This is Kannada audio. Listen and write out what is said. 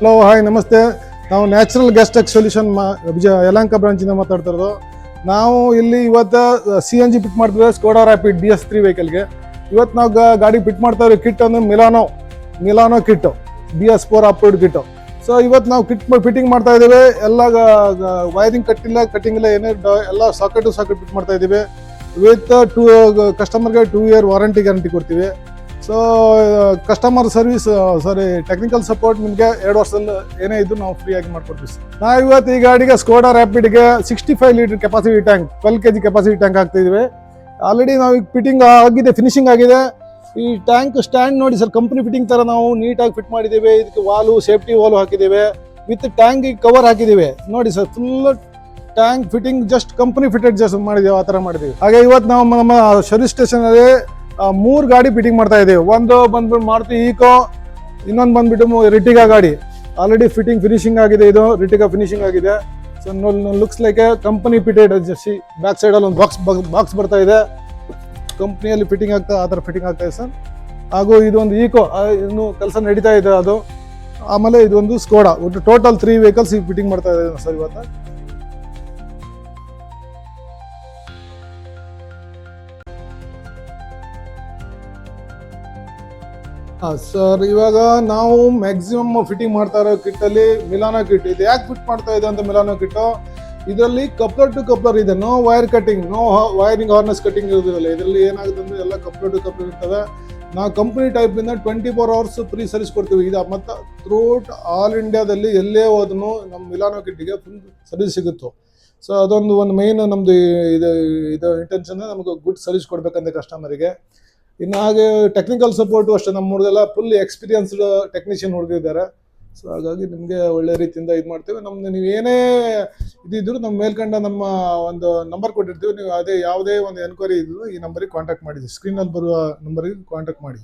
ಹಲೋ ಹಾಯ್ ನಮಸ್ತೆ. ನಾವು natural gas tech solution Yelahanka ಬ್ರಾಂಚಿಂದ ಮಾತಾಡ್ತಾ ಇರೋದು. ನಾವು ಇಲ್ಲಿ ಇವತ್ತು CNG ಫಿಟ್ ಮಾಡ್ತಿದ್ದೇವೆ ಸ್ಕೋಡಾ ರ್ಯಾಪಿಡ್ BS3 ವೆಹಿಕಲ್ಗೆ. ಇವತ್ತು ನಾವು ಗಾಡಿ ಫಿಟ್ ಮಾಡ್ತಾ ಇರೋ ಕಿಟ್ ಅಂದ್ರೆ Milano kit BS4 approved kit. So ಇವತ್ತು ನಾವು ಫಿಟ್ಟಿಂಗ್ ಮಾಡ್ತಾ ಇದ್ದೇವೆ. ಎಲ್ಲ ವೈರಿಂಗ್ ಕಟ್ಟಿಂಗ್ ಇಲ್ಲ ಏನೇ ಎಲ್ಲ ಸಾಕೆಟ್ ಫಿಟ್ ಮಾಡ್ತಾ ಇದ್ದೀವಿ. ವಿತ್ ಕಸ್ಟಮರ್ಗೆ 2 ಇಯರ್ ವಾರಂಟಿ ಗ್ಯಾರಂಟಿ ಕೊಡ್ತೀವಿ. So customer service technical support ನಿಮಗೆ 2 ವರ್ಷದಲ್ಲಿ ಏನೇ ಇದ್ದು ನಾವು ಫ್ರೀ ಆಗಿ ಮಾಡ್ಕೊಡ್ತೀವಿ. ನಾವು ಇವತ್ತು ಈ ಗಾಡಿಗೆ ಸ್ಕೋಡಾ ರ್ಯಾಪಿಡ್ಗೆ 65 litre capacity tank 12 kg capacity tank ಹಾಕ್ತಿದ್ದೀವಿ. ಆಲ್ರೆಡಿ ನಾವು ಈಗ ಫಿಟ್ಟಿಂಗ್ ಆಗಿದೆ, ಫಿನಿಶಿಂಗ್ ಆಗಿದೆ. ಈ ಟ್ಯಾಂಕ್ ಸ್ಟ್ಯಾಂಡ್ ನೋಡಿ ಸರ್, ಕಂಪ್ನಿ ಫಿಟ್ಟಿಂಗ್ ತರ ನಾವು ನೀಟಾಗಿ ಫಿಟ್ ಮಾಡಿದ್ದೇವೆ. ಇದಕ್ಕೆ ವಾಲು ಸೇಫ್ಟಿ ವಾಲು ಹಾಕಿದ್ದೇವೆ, ವಿತ್ ಟ್ಯಾಂಕ್ ಕವರ್ ಹಾಕಿದ್ದೇವೆ. ನೋಡಿ sir, full tank fitting just company fitted just ಮಾಡಿದ್ದೇವೆ, ಆ ಥರ ಮಾಡಿದ್ದೀವಿ. ಹಾಗೆ ಇವತ್ತು ನಾವು ನಮ್ಮ ಸರ್ವಿಸ್ ಸ್ಟೇಷನ್ ಅಲ್ಲಿ 3 ಗಾಡಿ ಫಿಟ್ಟಿಂಗ್ ಮಾಡ್ತಾ ಇದ್ದೀವಿ. ಒಂದು ಬಂದ್ಬಿಟ್ಟು ಮಾರುತಿ ಈಕೋ, ಇನ್ನೊಂದು ಬಂದ್ಬಿಟ್ಟು ರಿಟಿಗಾ ಗಾಡಿ. ಆಲ್ರೆಡಿ ಫಿನಿಶಿಂಗ್ ಆಗಿದೆ. ಇದು ರಿಟಿಗಾ ಫಿನಿಶಿಂಗ್ ಆಗಿದೆ. So looks like company fitted. Back side ಅಲ್ಲಿ ಒಂದು ಬಾಕ್ಸ್ ಬರ್ತಾ ಇದೆ, ಕಂಪ್ನಿಯಲ್ಲಿ ಫಿಟ್ಟಿಂಗ್ ಆ ಥರ ಫಿಟ್ಟಿಂಗ್ ಆಗ್ತಾ ಇದೆ ಸರ್. ಹಾಗೂ ಇದೊಂದು ಈಕೋ ಇನ್ನು ಕೆಲಸ ನಡೀತಾ ಇದೆ ಅದು. ಆಮೇಲೆ ಇದೊಂದು ಸ್ಕೋಡಾ. ಒಟ್ಟು ಟೋಟಲ್ 3 ವೆಹಿಕಲ್ಸ್ ಈಗ ಫಿಟ್ಟಿಂಗ್ ಮಾಡ್ತಾ ಇದ್ದಾರೆ ಸರ್ ಇವತ್ತು. ಸರ್ ಇವಾಗ ನಾವು ಮ್ಯಾಕ್ಸಿಮಮ್ ಫಿಟ್ಟಿಂಗ್ ಮಾಡ್ತಾ ಇರೋ ಕಿಟ್ಟಲ್ಲಿ ಮಿಲಾನೋ ಕಿಟ್. ಇದು ಯಾಕೆ ಫಿಟ್ ಮಾಡ್ತಾ ಇದೆ ಅಂತ ಮಿಲಾನೋ ಕಿಟ್ಟು, ಇದರಲ್ಲಿ ಕಪ್ಲರ್ ಟು ಕಪ್ಲರ್ ಇದೆ. No wire cutting, no wiring harness cutting ಇರೋದಿಲ್ಲ. ಇದರಲ್ಲಿ ಏನಾಗುತ್ತೆ ಅಂದರೆ ಎಲ್ಲ ಕಪ್ಲರ್ ಟು ಕಪ್ಲರ್ ಇರ್ತವೆ. ನಾವು ಕಂಪ್ನಿ ಟೈಪಿಂದ 24 hours ಫ್ರೀ ಸರ್ವಿಸ್ ಕೊಡ್ತೀವಿ. ಇದು ಮತ್ತು ಥ್ರೂಟ್ ಆಲ್ ಇಂಡಿಯಾದಲ್ಲಿ ಎಲ್ಲೇ ಹೋದ್ರೂ ನಮ್ಮ ಮಿಲಾನೋ ಕಿಟ್ಟಿಗೆ ಫುಲ್ ಸರ್ವಿಸ್ ಸಿಗುತ್ತೋ. ಸೊ ಅದೊಂದು ಮೇನ್ ನಮ್ಮದು ಇದು ಇಂಟೆನ್ಷನ್, ನಮಗೆ ಗುಡ್ ಸರ್ವಿಸ್ ಕೊಡಬೇಕಂತ ಕಸ್ಟಮರಿಗೆ. ಇನ್ನು ಹಾಗೆ ಟೆಕ್ನಿಕಲ್ ಸಪೋರ್ಟು ಅಷ್ಟೇ, ನಮ್ಮ ಹುಡುಗೆಲ್ಲ ಫುಲ್ ಎಕ್ಸ್ಪೀರಿಯನ್ಸ್ಡ್ ಟೆಕ್ನಿಷಿಯನ್ ಹುಡುಗಿದ್ದಾರೆ. ಸೊ ಹಾಗಾಗಿ ನಿಮಗೆ ಒಳ್ಳೆ ರೀತಿಯಿಂದ ಇದು ಮಾಡ್ತೇವೆ. ನಮ್ದು ನೀವು ಏನೇ ಇದ್ದಿದ್ರು ನಮ್ಮ ಮೇಲ್ಕಂಡ ನಮ್ಮ ಒಂದು ನಂಬರ್ ಕೊಟ್ಟಿರ್ತೀವಿ. ನೀವು ಯಾವುದೇ ಒಂದು ಎನ್ಕ್ವೈರಿ ಇದ್ದರೂ ಈ ನಂಬರಿಗೆ ಕಾಂಟ್ಯಾಕ್ಟ್ ಮಾಡಿ, ಸ್ಕ್ರೀನಲ್ಲಿ ಬರುವ ನಂಬರಿಗೆ ಕಾಂಟ್ಯಾಕ್ಟ್ ಮಾಡಿ.